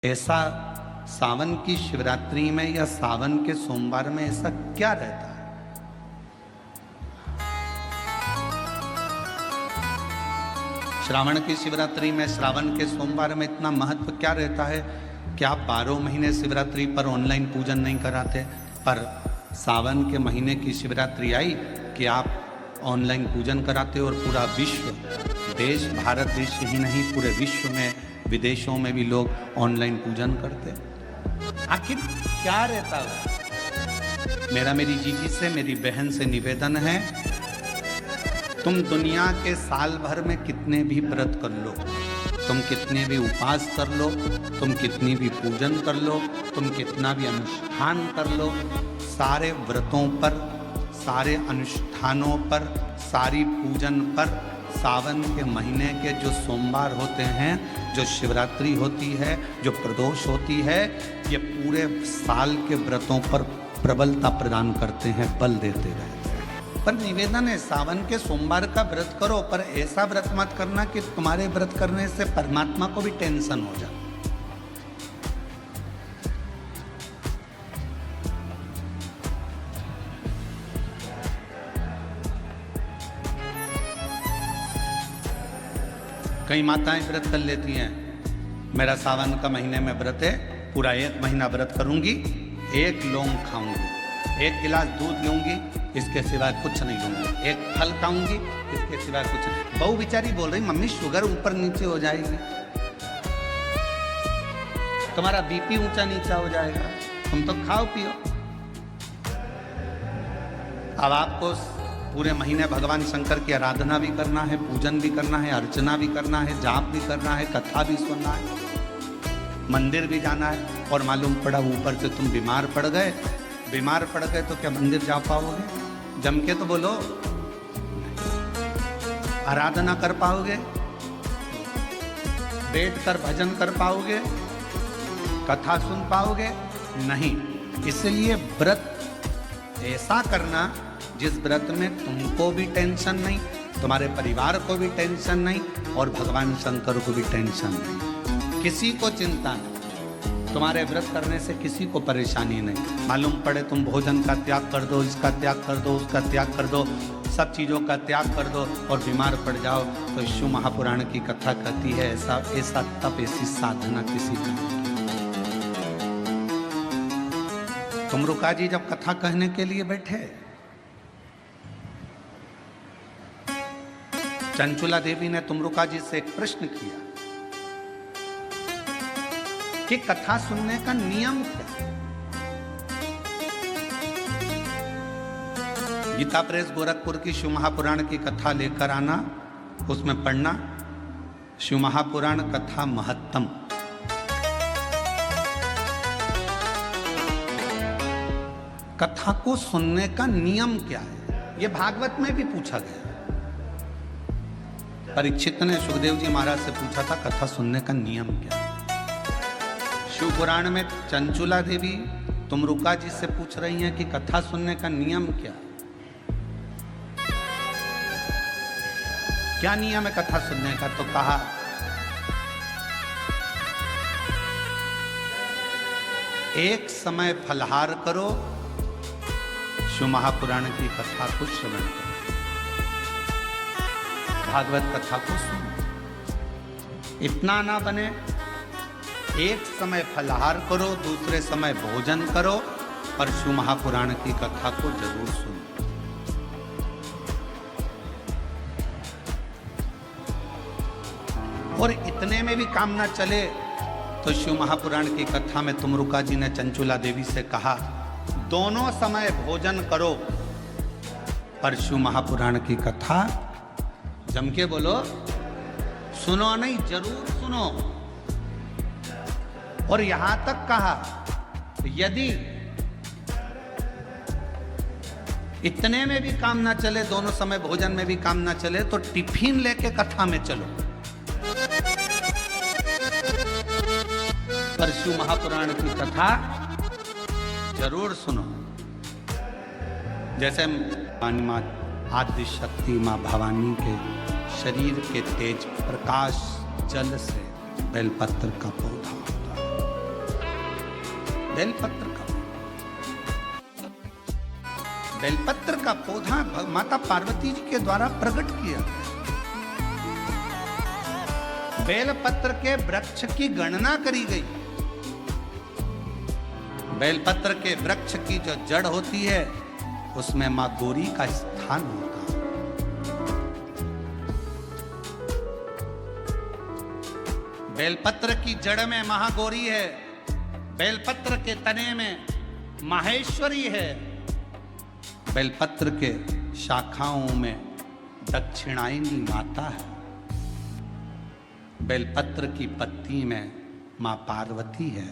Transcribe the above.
ऐसा सावन की शिवरात्रि में या सावन के सोमवार में ऐसा क्या रहता है? श्रावण की शिवरात्रि में, श्रावण के सोमवार में इतना महत्व क्या रहता है कि आप 12 महीने शिवरात्रि पर ऑनलाइन पूजन नहीं कराते, पर सावन के महीने की शिवरात्रि आई कि आप ऑनलाइन पूजन कराते और पूरा विश्व, देश, भारत देश ही नहीं पूरे विश्व में, विदेशों में भी लोग ऑनलाइन पूजन करते। आखिर क्या रहता है? मेरा मेरी जीजी से, मेरी बहन से निवेदन है, तुम दुनिया के साल भर में कितने भी व्रत कर लो, तुम कितने भी उपवास कर लो, तुम कितनी भी पूजन कर लो, तुम कितना भी अनुष्ठान कर लो, सारे व्रतों पर, सारे अनुष्ठानों पर, सारी पूजन पर सावन के महीने के जो सोमवार होते हैं, जो शिवरात्रि होती है, जो प्रदोष होती है, ये पूरे साल के व्रतों पर प्रबलता प्रदान करते हैं, बल देते रहते हैं। पर निवेदन है, सावन के सोमवार का व्रत करो, पर ऐसा व्रत मत करना कि तुम्हारे व्रत करने से परमात्मा को भी टेंशन हो जाए। कई माताएं व्रत कर लेती हैं, मेरा सावन का महीने में व्रत है, पूरा 1 महीना व्रत करूंगी, 1 लौंग खाऊंगी, 1 गिलास दूध लूंगी, इसके सिवाय कुछ नहीं लूंगी, 1 फल खाऊंगी, इसके सिवाय कुछ नहीं। बहू बेचारी बोल रही, मम्मी शुगर ऊपर नीचे हो जाएगी, तुम्हारा बीपी ऊंचा नीचा हो जाएगा, तुम तो खाओ पियो। अब आपको पूरे महीने भगवान शंकर की आराधना भी करना है, पूजन भी करना है, अर्चना भी करना है, जाप भी करना है, कथा भी सुनना है, मंदिर भी जाना है, और मालूम पड़ा ऊपर से तुम बीमार पड़ गए। बीमार पड़ गए तो क्या मंदिर जा पाओगे? जम के तो बोलो। आराधना कर पाओगे? बैठकर भजन कर पाओगे? कथा सुन पाओगे? नहीं। इसलिए व्रत ऐसा करना जिस व्रत में तुमको भी टेंशन नहीं, तुम्हारे परिवार को भी टेंशन नहीं, और भगवान शंकर को भी टेंशन नहीं, किसी को चिंता नहीं, तुम्हारे व्रत करने से किसी को परेशानी नहीं। मालूम पड़े तुम भोजन का त्याग कर दो, इसका त्याग कर दो, उसका त्याग कर दो, सब चीज़ों का त्याग कर दो और बीमार पड़ जाओ, तो शिव महापुराण की कथा कहती है ऐसा तप, ऐसी साधना किसी का नहीं। तुमरुका जी जब कथा कहने के लिए बैठे, चंचुला देवी ने तुमरुका जी से एक प्रश्न किया कि कथा सुनने का नियम क्या? गीता प्रेस गोरखपुर की शिव महापुराण की कथा लेकर आना, उसमें पढ़ना शिव महापुराण कथा महत्तम। कथा को सुनने का नियम क्या है, यह भागवत में भी पूछा गया। परीक्षित ने सुखदेव जी महाराज से पूछा था कथा सुनने का नियम क्या है। शिव पुराण में चंचुला देवी तुमरुका जी से पूछ रही हैं कि कथा सुनने का नियम क्या है, क्या नियम है कथा सुनने का? तो कहा एक समय फलहार करो, शिव महापुराण की कथा को श्रवण करो, भागवत कथा को सुनो। इतना ना बने, एक समय फलहार करो, दूसरे समय भोजन करो, पर शिव महापुराण की कथा को जरूर सुनो। और इतने में भी काम ना चले तो शिव महापुराण की कथा में तुमरुका जी ने चंचुला देवी से कहा, दोनों समय भोजन करो, पर शिव महापुराण की कथा जम के बोलो, सुनो नहीं, जरूर सुनो। और यहां तक कहा, यदि इतने में भी काम ना चले, दोनों समय भोजन में भी काम ना चले, तो टिफिन लेके कथा में चलो, पर शिव महापुराण की कथा जरूर सुनो। जैसे आदि शक्ति माँ भवानी के शरीर के तेज प्रकाश जल से बेलपत्र का पौधा होता है। बेलपत्र का बेलपत्र का पौधा माता पार्वती जी के द्वारा प्रकट किया। बेलपत्र के वृक्ष की गणना करी गई। बेलपत्र के वृक्ष की जो जड़ होती है उसमें मां गौरी का स्थान होता है। बेलपत्र की जड़ में महागौरी है, बेलपत्र के तने में माहेश्वरी है, बेलपत्र के शाखाओं में दक्षिणायनी माता है, बेलपत्र की पत्ती में मां पार्वती है।